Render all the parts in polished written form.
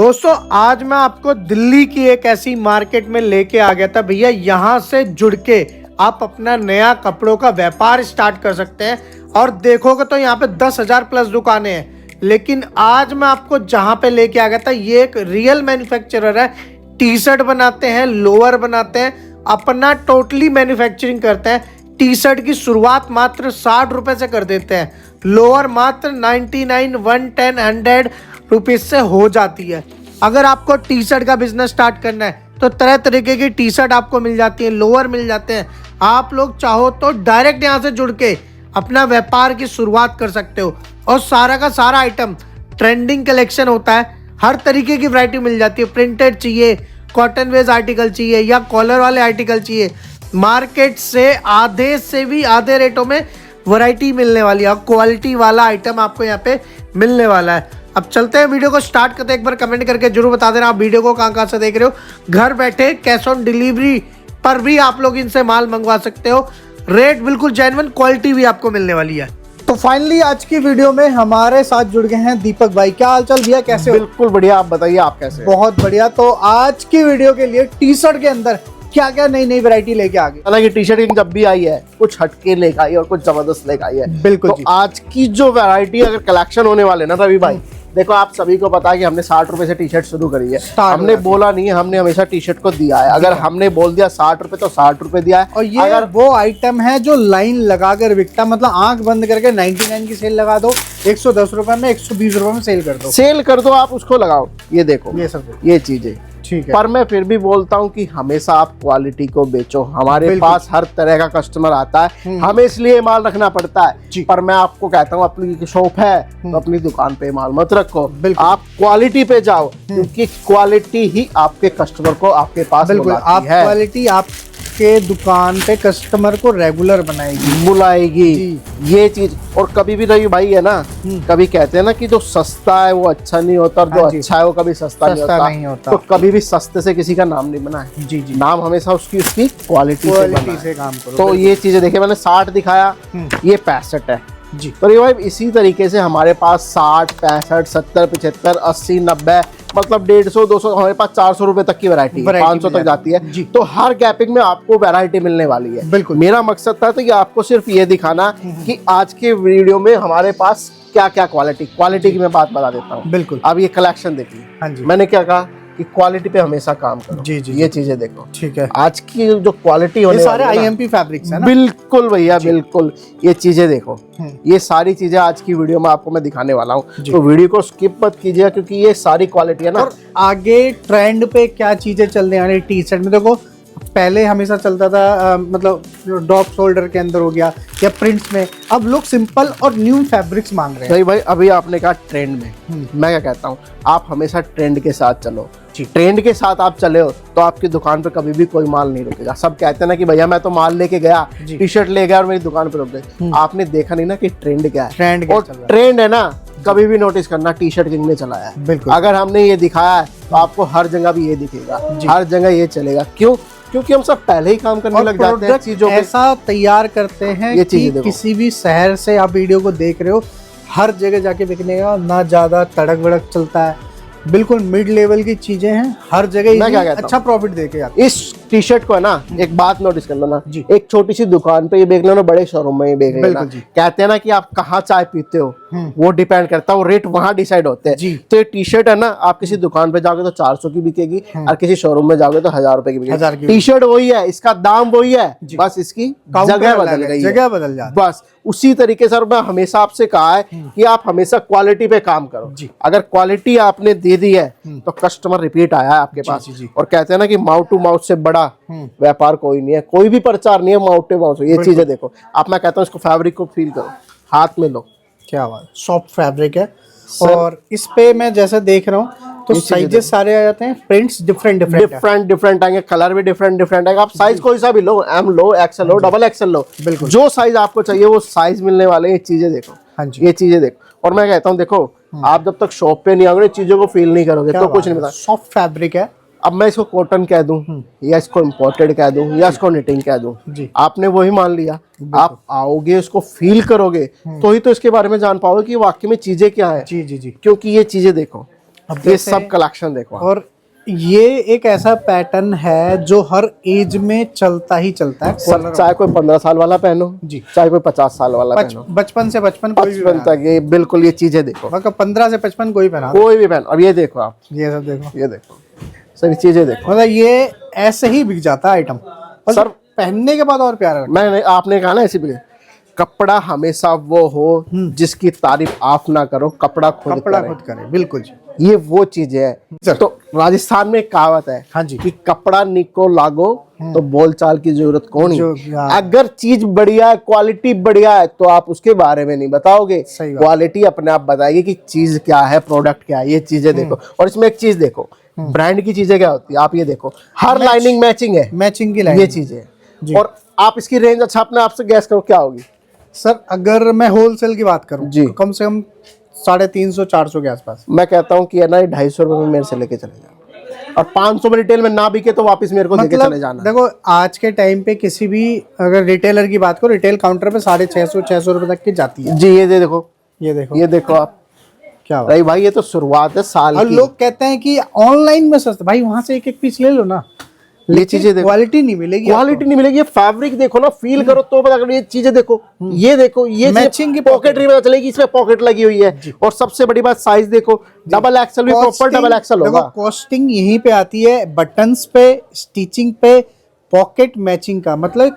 दोस्तों आज मैं आपको दिल्ली की एक ऐसी मार्केट में लेके आ गया था भैया। यहाँ से जुड़ के आप अपना नया कपड़ों का व्यापार स्टार्ट कर सकते हैं। और देखोगे तो यहाँ पे 10,000 प्लस दुकानें हैं। लेकिन आज मैं आपको जहाँ पे लेके आ गया था, ये एक रियल मैन्युफैक्चरर है। टी शर्ट बनाते हैं, लोअर बनाते हैं, अपना टोटली मैन्युफैक्चरिंग करते हैं। टी शर्ट की शुरुआत मात्र 60 रुपए से कर देते हैं, लोअर मात्र 99, 110, 100 रुपीज से हो जाती है। अगर आपको टी शर्ट का बिजनेस स्टार्ट करना है तो तरह तरीके की टी शर्ट आपको मिल जाती है, लोअर मिल जाते हैं। आप लोग चाहो तो डायरेक्ट यहाँ से जुड़ के अपना व्यापार की शुरुआत कर सकते हो। और सारा का सारा आइटम ट्रेंडिंग कलेक्शन होता है, हर तरीके की वैरायटी मिल जाती है। प्रिंटेड चाहिए, कॉटन वेज आर्टिकल चाहिए या कॉलर वाले आर्टिकल चाहिए, मार्केट से आधे से भी आधे रेटों में वैरायटी मिलने वाली है। क्वालिटी वाला आइटम आपको यहाँ पे मिलने वाला है। अब चलते हैं, वीडियो को स्टार्ट करते हैं। एक बार कमेंट करके जरूर बता देना आप वीडियो को कहाँ से देख रहे हो। घर बैठे कैश ऑन डिलीवरी पर भी आप लोग इनसे माल मंगवा सकते हो। रेट बिल्कुल जेन्युइन, क्वालिटी भी आपको मिलने वाली है। तो फाइनली आज की वीडियो में हमारे साथ जुड़ गए हैं दीपक भाई। क्या हाल चाल भैया, कैसे हो? बिल्कुल बढ़िया, आप बताइए आप कैसे? बहुत बढ़िया। तो आज की वीडियो के लिए टी शर्ट के अंदर क्या क्या नई नई वैरायटी लेके आ गए? हालांकि टी शर्ट जब भी आई है कुछ हटके लेके आई है और कुछ जबरदस्त लेके आई है। बिल्कुल। तो आज की जो वैरायटी अगर कलेक्शन होने वाले ना रवि भाई, देखो आप सभी को पता है कि हमने 60 रुपए से टी शर्ट शुरू करी है। हमने बोला नहीं है, हमने हमेशा टी शर्ट को दिया है। अगर हमने बोल दिया 60 रुपए तो 60 रुपए दिया है। और ये अगर वो आइटम है जो लाइन लगाकर बिकता, मतलब आंख बंद करके 99 की सेल लगा दो, 110 रुपए में, 120 रुपए में सेल कर दो। सेल कर दो, आप उसको लगाओ। ये देखो ये सब ये चीजें ठीक है। पर मैं फिर भी बोलता हूँ कि हमेशा आप क्वालिटी को बेचो। हमारे पास हर तरह का कस्टमर आता है, हमें इसलिए माल रखना पड़ता है। पर मैं आपको कहता हूँ, अपनी शॉप है तो अपनी दुकान पे माल मत रखो, आप क्वालिटी पे जाओ, क्योंकि क्वालिटी ही आपके कस्टमर को आपके पास आप है। क्वालिटी आपके दुकान पे कस्टमर को रेगुलर बनाएगी, बुलाएगी। ये चीज। और कभी भी रवि भाई है ना, कभी कहते हैं ना कि जो सस्ता है वो अच्छा नहीं होता, और जो अच्छा है वो कभी सस्ता नहीं होता। तो कभी भी सस्ते से किसी का नाम नहीं बना है। जी जी। नाम हमेशा उसकी क्वालिटी से काम करो। तो ये चीजें देखिए, मैंने 60 दिखाया, ये 65 है जी। तो ये भाई इसी तरीके से हमारे पास 60, 65, 70, 75, 80, 90, मतलब 150, 200, हमारे पास 400 रुपए तक की वैरायटी 500 तक जाती है जी। तो हर गैपिंग में आपको वैरायटी मिलने वाली है। बिल्कुल। मेरा मकसद था तो ये आपको सिर्फ ये दिखाना कि आज के वीडियो में हमारे पास क्या क्या क्वालिटी की मैं बात बता देता हूँ। बिल्कुल। अब ये कलेक्शन देखिए। हाँ जी। मैंने क्या कहा कि क्वालिटी पे हमेशा काम करो। जी जी। ये चीजें देखो, ठीक है। आज की जो क्वालिटी होने सारे IMP फैब्रिक्स है ना? बिल्कुल भैया, बिल्कुल। ये चीजें देखो, ये सारी चीजें आज की वीडियो में आपको मैं दिखाने वाला हूँ। तो वीडियो को स्किप मत कीजिएगा, क्योंकि ये सारी क्वालिटी है ना। और आगे ट्रेंड पे क्या चीजें चलने वाली टी शर्ट में, देखो पहले हमेशा चलता था मतलब ड्रॉप शोल्डर के अंदर हो गया या प्रिंट्स में, अब लोग सिंपल और न्यू फैब्रिक्स मांग रहे हैं। सही भाई, अभी आपने कहा ट्रेंड में, मैं क्या कहता हूँ, आप हमेशा ट्रेंड के साथ चलो। ट्रेंड के साथ आप चले हो तो आपकी दुकान पे कभी भी कोई माल नहीं रुकेगा। सब कहते हैं ना कि भैया मैं तो माल लेके गया, टी शर्ट ले गया और मेरी दुकान पे रुक गई। आपने देखा नहीं ना कि ट्रेंड क्या है। ट्रेंड है ना, कभी भी नोटिस करना, टी शर्ट किंग ने चलाया है। बिल्कुल। अगर हमने ये दिखाया है तो आपको हर जगह भी ये दिखेगा, हर जगह ये चलेगा। क्यों? क्योंकि हम सब पहले ही काम करने लग जाते हैं चीजों ऐसा तैयार करते हैं ये कि किसी भी शहर से आप वीडियो को देख रहे हो, हर जगह जाके बिकने का, ना ज्यादा तड़क भड़क चलता है, बिल्कुल मिड लेवल की चीजें हैं, हर जगह अच्छा प्रॉफिट देके आते हैं। इस टी शर्ट को है ना, एक बात नोटिस कर लेना, एक छोटी सी दुकान पे ये देख लेना, बड़े शोरूम में ये देख लेना। कहते हैं ना कि आप कहाँ चाय पीते हो, वो डिपेंड करता है, वो रेट वहाँ डिसाइड होते हैं। तो ये टी शर्ट है ना, आप किसी दुकान पे जाओगे तो 400 की बिकेगी, और किसी शोरूम में जाओगे तो 1000 रुपए की बिकेगी। टी शर्ट वही है, इसका दाम वही है, बस इसकी जगह बदल गई, जगह बदल जाती है। बस उसी तरीके से मैं हमेशा आपसे कहा है कि आप हमेशा क्वालिटी पे काम करो। अगर क्वालिटी आपने दे दी है तो कस्टमर रिपीट आया है आपके पास। और कहते हैं ना कि माउथ टू माउथ से बड़ा व्यापार कोई नहीं है, कोई भी प्रचार नहीं है माउथ टू माउथ। ये चीजें देखो, आप मैं कहता हूँ इसको फैब्रिक को फील करो, हाथ में लो, क्या बात, सॉफ्ट फैब्रिक है। और इस पे मैं जैसे देख रहा हूँ तो साइजेस सारे आ जाते हैं, प्रिंट्स डिफरेंट आएंगे, कलर भी डिफरेंट आएगा। आप साइज कोई सा भी लो, M लो, XL लो, XXL लो, बिल्कुल जो साइज आपको चाहिए वो साइज मिलने वाले। ये चीजें देखो, ये चीजें देखो। और मैं कहता हूँ देखो, आप जब तक शॉप पे नहीं आओगे, चीजों को फील नहीं करोगे तो कुछ नहीं पता। सॉफ्ट फैब्रिक है। अब मैं इसको कॉटन कह दूं या इसको इम्पोर्टेड कह दूं या इसको निटिंग कह दूं, आपने वही मान लिया। आप आओगे, उसको फील करोगे तो ही तो इसके बारे में जान पाओगे कि वाकई में चीजें क्या है। जी जी जी। क्योंकि ये चीजें देखो, अब ये सब कलेक्शन देखो आप। और ये एक ऐसा पैटर्न है जो हर एज में चलता ही चलता है। सर चाहे कोई 15 साल वाला पहनो जी, चाहे कोई 50 साल वाला पहनो, बचपन से बचपन कोई भी 55 तक, ये बिल्कुल ये चीजें देखो, 15 से 55 कोई पहना, कोई भी पहनो। अब ये देखो आप, ये सब देखो, ये देखो सर, ये चीजें देखो, मतलब ये ऐसे ही बिक जाता है आइटम, और सर पहनने के बाद और प्यारा लगता मैंने आपने कहा ना ऐसी भी, कपड़ा हमेशा वो हो जिसकी तारीफ आप ना करो, कपड़ा है। खुद कपड़ा करे। खुद करे, बिल्कुल जी। ये वो चीज है। सर। तो राजस्थान में एक कहावत है, हाँ जी, कि कपड़ा निको लागो तो बोलचाल की जरूरत कौन जो- है। हाँ। अगर चीज बढ़िया है, क्वालिटी बढ़िया है, तो आप उसके बारे में नहीं बताओगे, सही बात। क्वालिटी अपने आप बताएगी कि चीज क्या है, प्रोडक्ट क्या है। ये चीजें देखो, और इसमें एक चीज देखो, ब्रांड की चीजें क्या होती है, आप ये देखो, हर लाइनिंग मैचिंग है, मैचिंग की लाइन ये चीजें जी। और आप इसकी रेंज अच्छा अपने आप से गैस करो क्या होगी। सर अगर मैं होलसेल की बात करूं जी। तो कम से कम 350-400 के आसपास। मैं कहता हूँ कि है ना, 250 रुपए में मेरे से लेके चले जाओ, और 500 में रिटेल में ना बिके तो वापस मेरे को लेके मतलब चले जाना। देखो आज के टाइम पे किसी भी अगर रिटेलर की बात करो, रिटेल काउंटर पे 650-600 रुपए तक की जाती है। जी ये देखो, ये देखो, ये देखो आप, क्या बात। भाई भाई ये तो शुरुआत है साल और की। लोग कहते हैं कि ऑनलाइन में सस्ता, भाई वहां से एक एक पीस ले लो ना, ये चीजें देखो, क्वालिटी नहीं मिलेगी, क्वालिटी नहीं मिलेगी। ये फैब्रिक देखो ना, फील करो तो पता करो। ये चीजें देखो, ये देखो, ये मैचिंग की पॉकेटरी में चलेगी, इसमें पॉकेट लगी हुई है। और सबसे बड़ी बात साइज देखो, डबल एक्सल भी प्रॉपर डबल एक्सल होगा। कॉस्टिंग यहीं पे आती है, बटन्स पे, स्टिचिंग पे, पॉकेट मैचिंग का मतलब।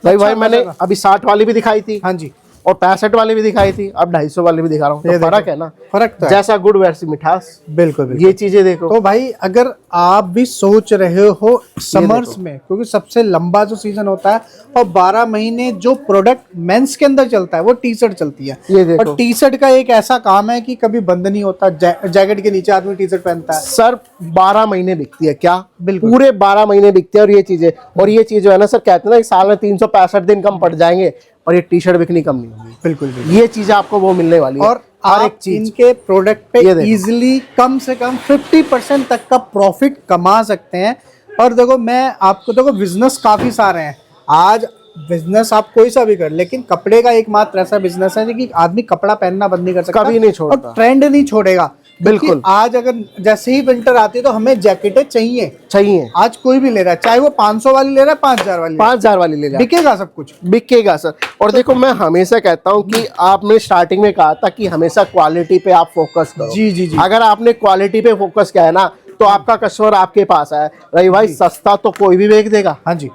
भाई भाई मैंने अभी 60 वाली भी दिखाई थी, हाँ जी, और 65 वाली भी दिखाई थी, अब 250 वाली भी दिखा रहा हूँ। ये तो देखो, फर्क है ना, फर्क तो है। जैसा गुड़ वैसी मिठास। बिल्कुल बिल्कुल। ये चीजें देखो, तो भाई अगर आप भी सोच रहे हो समर्स में, क्योंकि सबसे लंबा जो सीजन होता है और 12 महीने जो प्रोडक्ट मेंस के अंदर चलता है वो टी शर्ट चलती है। ये देखो। और टी शर्ट का एक ऐसा काम है कि कभी बंद नहीं होता, जैकेट के नीचे आदमी टी शर्ट पहनता है। सर 12 महीने बिकती है क्या, बिल्कुल। पूरे 12 महीने बिकते हैं। और ये चीज जो है ना सर, कहते हैं ना कि साल में 365 दिन कम पड़ जाएंगे, और ये टी शर्ट बिकनी कम नहीं होगी। बिल्कुल बिल्कुल। ये चीजें आपको वो मिलने वाली है। और हर एक आप चीज इनके प्रोडक्ट पे ये देखो। इजीली कम से कम 50% तक का प्रॉफिट कमा सकते हैं। और देखो मैं आपको, देखो बिजनेस काफी सारे हैं आज, बिजनेस आप कोई सा भी कर, लेकिन कपड़े का एकमात्र ऐसा बिजनेस है कि आदमी कपड़ा पहनना बंद नहीं कर सकता, कभी नहीं छोड़ता। और ट्रेंड नहीं छोड़ेगा। बिल्कुल। क्योंकि आज अगर जैसे ही विंटर आती है तो हमें जैकेटें चाहिए। आज कोई भी ले रहा है, चाहे वो 500 वाली ले रहा है, 5000 वाली, 5000 वाली ले लिया, बिकेगा सब कुछ, बिकेगा सर। और देखो मैं हमेशा कहता हूँ कि आपने स्टार्टिंग में कहा था कि हमेशा क्वालिटी पे आप फोकस करो। जी जी जी। अगर आपने क्वालिटी पे फोकस किया है ना, तो आपका कस्टमर आपके पास आया। रही भाई सस्ता तो कोई भी बेच देगा, हाँ जी,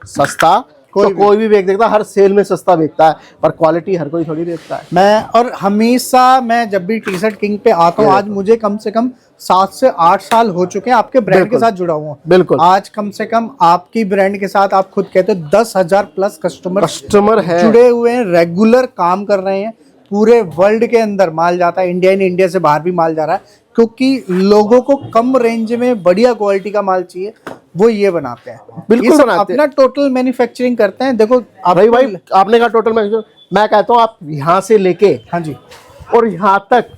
सस्ता कोई भी बेच देता, हर सेल में सस्ता बेचता है, पर क्वालिटी हर कोई थोड़ी बेचता है। मैं और हमेशा मैं जब भी टी शर्ट किंग पे आता हूँ, आज मुझे कम से कम 7 से 8 साल हो चुके हैं आपके ब्रांड के साथ जुड़ा हुआ हूँ। बिल्कुल। आज कम से कम आपकी ब्रांड के साथ आप खुद कहते हो 10,000 प्लस कस्टमर है, जुड़े हुए हैं, रेगुलर काम कर रहे हैं। पूरे वर्ल्ड के अंदर माल जाता है, इंडिया से बाहर भी माल जा रहा है, क्योंकि लोगों को कम रेंज में बढ़िया क्वालिटी का माल चाहिए, वो ये बनाते हैं। बिल्कुल ये सब बनाते हैं। अपना टोटल मैन्युफैक्चरिंग करते हैं। देखो भाई आपने कहा टोटल मैं कहता हूँ आप यहाँ से लेके, हाँ जी, और यहाँ तक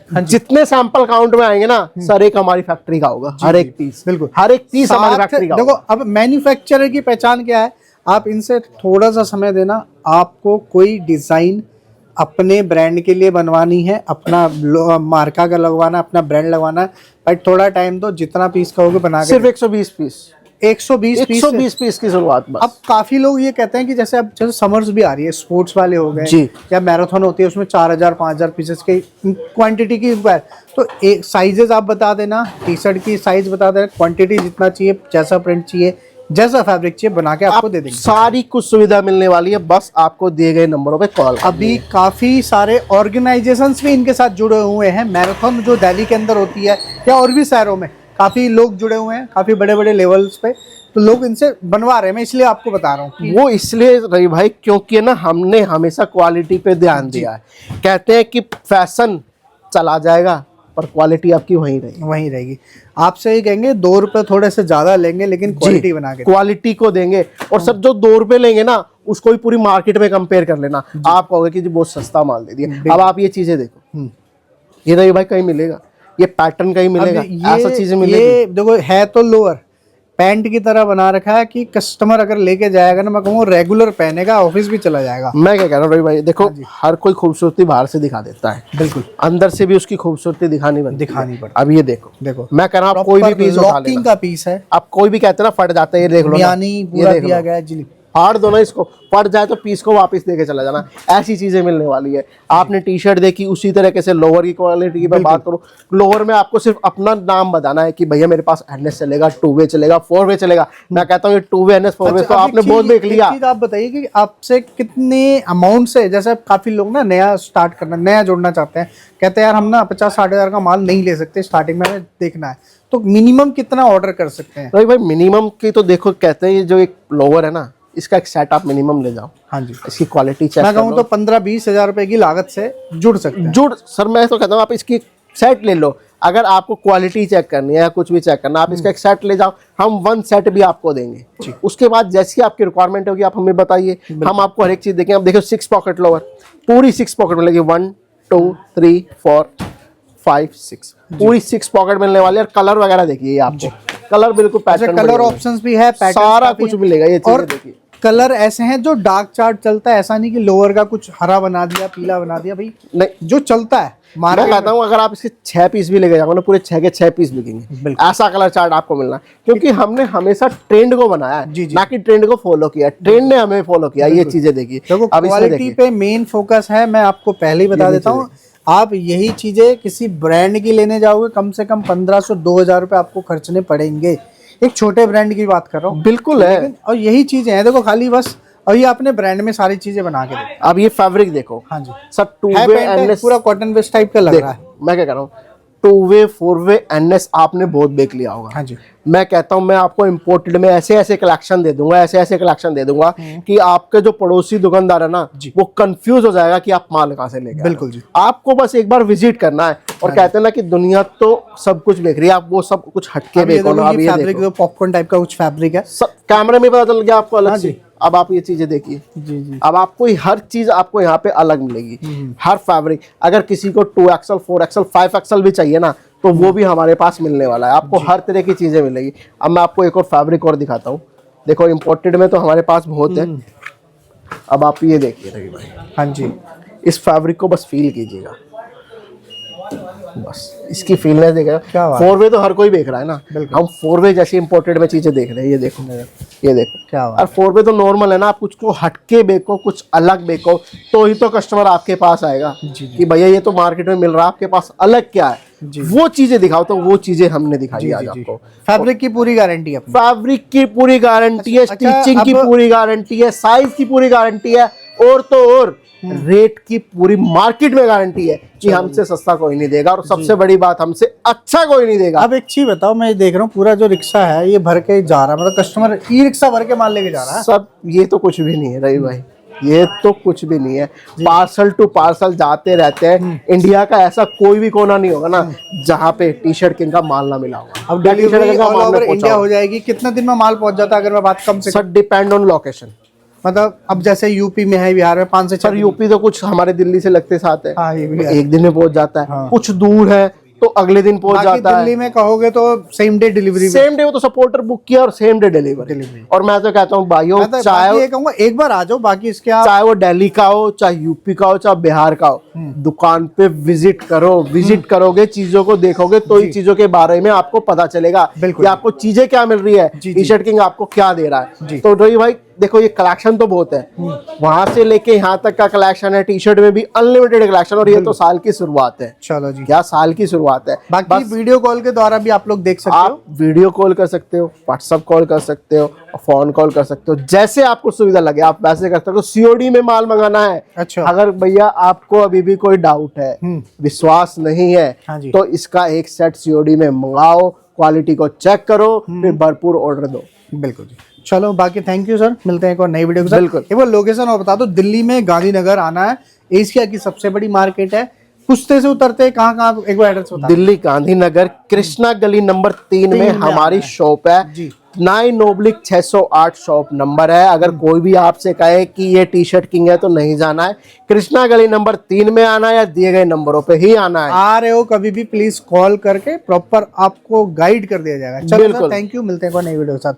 जितने सैंपल काउंट में आएंगे ना सर, एक हमारी फैक्ट्री का होगा, हर एक पीस। बिल्कुल, हर एक पीस हमारी फैक्ट्री का देखो होगा। अब मैन्युफैक्चरर की पहचान क्या है, आप इनसे थोड़ा सा समय देना, आपको कोई डिजाइन अपने ब्रांड के लिए बनवानी है, अपना मार्का का लगवाना, अपना ब्रांड लगवाना है, भाई थोड़ा टाइम दो, जितना पीस कहोगे बना के। सिर्फ 120 पीस, 120 पीस की शुरुआत बस। अब काफी लोग ये कहते हैं कि जैसे अब जैसे समर्स भी आ रही है, स्पोर्ट्स वाले हो गए जी, या मैराथन होती है, उसमें 4000-5000 पीसेस की क्वांटिटी की रिक्वायर, तो एक साइजेस आप बता देना, टी शर्ट की साइज बता देना, क्वांटिटी जितना चाहिए, जैसा प्रिंट चाहिए, जैसा फैब्रिक चाहिए, बना के आपको दे देंगे। सारी कुछ सुविधा मिलने वाली है, बस आपको दिए गए नंबरों पे कॉल। अभी काफी सारे ऑर्गेनाइजेशंस भी इनके साथ जुड़े हुए हैं, मैराथन जो दिल्ली के अंदर होती है या और भी शहरों में काफी लोग जुड़े हुए हैं, काफी बड़े बड़े लेवल्स पे, तो लोग इनसे बनवा रहे हैं। मैं इसलिए आपको बता रहा हूँ वो इसलिए रही भाई, क्योंकि ना हमने हमेशा क्वालिटी पे ध्यान दिया है। कहते हैं कि फैशन चला जाएगा पर क्वालिटी आपकी वहीं रहेगी। आपसे ही कहेंगे 2 रुपए थोड़े से ज्यादा लेंगे, लेकिन क्वालिटी बना के, क्वालिटी को देंगे। और सर जो 2 रुपए लेंगे ना, उसको भी पूरी मार्केट में कंपेयर कर लेना, आप कहोगे कि जी बहुत सस्ता माल दे दिया। अब आप ये चीजें देखो, ये नहीं भाई कहीं मिलेगा, ये पैटर्न कहीं मिलेगा, ऐसा चीजें मिलेगी। ये देखो है तो लोअर, पैंट की तरह बना रखा है कि कस्टमर अगर लेके जाएगा ना, मैं कहूँ रेगुलर पहनेगा, ऑफिस भी चला जाएगा। मैं क्या कह रहा हूँ रवि भाई, देखो हर कोई खूबसूरती बाहर से दिखा देता है, बिल्कुल, अंदर से भी उसकी खूबसूरती दिखानी पड़ती है। अब ये देखो, मैं कह रहा हूँ आप कोई भी पीस उठा लेना, का पीस है, आप कोई भी कहते हैं ना फट जाता है, ये देख लो, यानी पूरा किया गया है जी। फाड़ दो ना इसको, फट जाए तो पीस को वापस देके चला जाना, ऐसी चीजें मिलने वाली है। आपने टी शर्ट देखी, उसी तरीके से लोअर की क्वालिटी की मैं बात करूं, लोअर में आपको सिर्फ अपना नाम बताना है कि भैया मेरे पास एनएस चलेगा, 2 वे चलेगा, 4 वे चलेगा। मैं कहता हूँ ये 2 वे एनएस 4 वे तो आपने बहुत देख लिया। आप बताइए कि आपसे कितने अमाउंट से, जैसे काफी लोग ना नया स्टार्ट करना, नया जोड़ना चाहते हैं, कहते हैं यार हम ना 50-60 हजार का माल नहीं ले सकते, स्टार्टिंग में हमें देखना है, तो मिनिमम कितना ऑर्डर कर सकते हैं? भाई मिनिमम की तो देखो, कहते हैं ये जो एक लोअर है ना, इसका एक सेट आप मिनिमम ले जाओ। हाँ जी, इसकी क्वालिटी चेक मैं कहूँ तो 15-20 हजार रुपए की लागत से जुड़ सकते हैं। सर मैं तो कहता हूँ आप इसकी सेट ले लो। अगर आपको क्वालिटी चेक करनी है या कुछ भी चेक करना, आप इसका एक सेट ले जाओ, हम 1 सेट भी आपको देंगे। उसके बाद जैसी आपकी रिक्वायरमेंट होगी आप हमें बताइए, हम आपको हर एक चीज देंगे। आप देखो 6 पॉकेट लोअर, पूरी 6 पॉकेट मिलेगी, 1 2 3 4 5 6, पूरी 6 पॉकेट मिलने वाली है। और कलर वगैरह देखिए आपको, कलर बिल्कुल पैटर्न, कलर ऑप्शंस भी है, सारा कुछ मिलेगा। ये चीजें देखिए, कलर ऐसे हैं जो डार्क चार्ट चलता है, ऐसा नहीं कि लोअर का कुछ हरा बना दिया, पीला बना दिया, भाई नहीं, जो चलता है। मैं कहता हूँ अगर आप इसके 6 पीस भी लेके जाओगे ना, पूरे 6 के 6 पीस बिकेंगे। ऐसा कलर चार्ट आपको मिलना है, क्योंकि हमने हमेशा ट्रेंड को बनाया है, ना कि ट्रेंड को फॉलो किया। ट्रेंड ने हमें फॉलो किया। ये चीजें देखिए, अब क्वालिटी पे मेन फोकस है। मैं आपको पहले ही बता देता हूँ, आप यही चीजें किसी ब्रांड की लेने जाओगे, कम से कम 1500-2000 रुपए आपको खर्चने पड़ेंगे। एक छोटे ब्रांड की बात कर रहा हूँ, बिल्कुल है। और यही चीजें हैं, देखो खाली बस, और ये अपने ब्रांड में सारी चीजें बना के देखो। अब ये फैब्रिक देखो, हाँ जी, सब 2 वे एनएस, पूरा कॉटन बेस टाइप का लग रहा है। मैं क्या कह रहा हूँ, 2 वे 4 वे एनएस आपने बहुत देख लिया होगा। हाँ जी, मैं कहता हूँ मैं आपको इम्पोर्टेड में ऐसे ऐसे कलेक्शन दे दूंगा, ऐसे ऐसे कलेक्शन दे दूंगा कि आपके जो पड़ोसी दुकानदार है ना, वो कंफ्यूज हो जाएगा कि आप माल कहाँ से लेके। बिल्कुल जी, आपको बस एक बार विजिट करना है। और कहते हैं ना कि दुनिया तो सब कुछ देख रही है, आप वो सब कुछ हटके देखो ना। ये फैब्रिक जो पॉपकॉर्न टाइप का कुछ फैब्रिक है, कैमरे में पता चल गया आपको अलग से। अब आप ये चीजें देखिए जी, अब आपको हर चीज आपको यहाँ पे अलग मिलेगी, हर फैब्रिक। अगर किसी को 2XL 4XL 5XL भी चाहिए ना, तो वो भी हमारे पास मिलने वाला है। आपको हर तरह की चीजें मिलेगी। अब मैं आपको एक और फैब्रिक और दिखाता हूँ। देखो इम्पोर्टेड में तो हमारे पास बहुत है। अब आप ये देखिए रवि भाई, हाँ जी, इस फैब्रिक को बस फील कीजिएगा, बस इसकी फीलनेस देखेगा। 4 वे तो हर कोई देख रहा है ना, हम 4 वे जैसी इंपोर्टेड में चीजें देख रहे हैं। ये देखो, ये देखो क्या, और 4 वे तो नॉर्मल है ना, आप कुछ को हटके बेको, कुछ अलग बेको, तो ही तो कस्टमर आपके पास आएगा कि भैया ये तो मार्केट में मिल रहा है, आपके पास अलग क्या है, वो चीजें दिखाओ। तो वो चीजें हमने दिखाई आज आपको। फैब्रिक की पूरी गारंटी है, फैब्रिक की पूरी गारंटी है, स्टिचिंग की पूरी गारंटी है, साइज की पूरी गारंटी है, और तो और रेट की पूरी मार्केट में गारंटी है कि हमसे सस्ता कोई नहीं देगा, और सबसे बड़ी बात हमसे अच्छा कोई नहीं देगा। अब एक चीज बताओ, मैं देख रहा हूँ पूरा जो रिक्शा है ये भर के जा रहा है, मतलब कस्टमर ई रिक्शा भर के माल लेके जा रहा है। सब ये तो कुछ भी नहीं है रवि भाई, ये तो कुछ भी नहीं है। पार्सल टू पार्सल जाते रहते हैं। इंडिया का ऐसा कोई भी कोना नहीं होगा ना जहाँ पे टी शर्ट किंग का माल ना मिला होगा। अब डिलीवरी ऑल ओवर इंडिया हो जाएगी। कितने दिन में माल पहुंच जाता है अगर मैं बात कम से सर डिपेंड ऑन लोकेशन। मतलब अब जैसे यूपी में है, बिहार में 5 से 6 सर यूपी तो कुछ हमारे दिल्ली से लगते साथ है, हाँ, ये भी है। एक दिन में पहुंच जाता है। हाँ। कुछ दूर है तो अगले दिन पहुंच जाता है। दिल्ली में कहोगे तो same day delivery, same day, वो तो सपोर्टर बुक किया और सेम डे डिलीवरी। और मैं तो कहता हूँ भाइयों, चाहे ये कहूंगा एक बार आ जाओ, बाकी इसके चाहे वो दिल्ली का हो, चाहे यूपी का हो, चाहे बिहार का हो, दुकान पे विजिट करो। विजिट करोगे, चीजों को देखोगे, तो इन चीजों के बारे में आपको पता चलेगा कि आपको चीजें क्या मिल रही है, टी शर्ट किंग आपको क्या दे रहा है। तो रवि भाई देखो, ये कलेक्शन तो बहुत है, वहां से लेके यहाँ तक का कलेक्शन है। टी शर्ट में भी अनलिमिटेड कलेक्शन, और ये तो साल की शुरुआत है। चलो जी, क्या साल की शुरुआत है। बाकी वीडियो कॉल के द्वारा भी आप लोग देख सकते हो। आप वीडियो कॉल कर सकते हो, व्हाट्सएप कॉल कर सकते हो, फोन कॉल कर सकते हो, जैसे आपको सुविधा लगे आप वैसे कर सकते हो। सीओडी में माल मंगाना है, अच्छा, अगर भैया आपको अभी भी कोई डाउट है, विश्वास नहीं है, तो इसका एक सेट सीओडी में मंगाओ, क्वालिटी को चेक करो, फिर भरपूर ऑर्डर दो। बिल्कुल जी, चलो बाकी थैंक यू सर, मिलते हैं एक और नई वीडियो के साथ। बिल्कुल, एक बार लोकेशन और बता दो। दिल्ली में गांधीनगर आना है, एशिया की सबसे बड़ी मार्केट है। पुश्ते से उतरते कहाँ एक बार एड्रेस बता। दिल्ली गांधीनगर कृष्णा गली नंबर 3 में हमारी शॉप है। 9 ओब्लिक 608 शॉप नंबर है। अगर कोई भी आपसे कहे कि ये टी शर्ट किंग है तो नहीं जाना है, कृष्णा गली नंबर 3 में आना है या दिए गए नंबरों पे ही आना है। आ रहे हो कभी भी प्लीज कॉल करके प्रॉपर आपको गाइड कर दिया जाएगा। चलो, बिल्कुल। थैंक यू, मिलते हैं कोई नई वीडियो के साथ।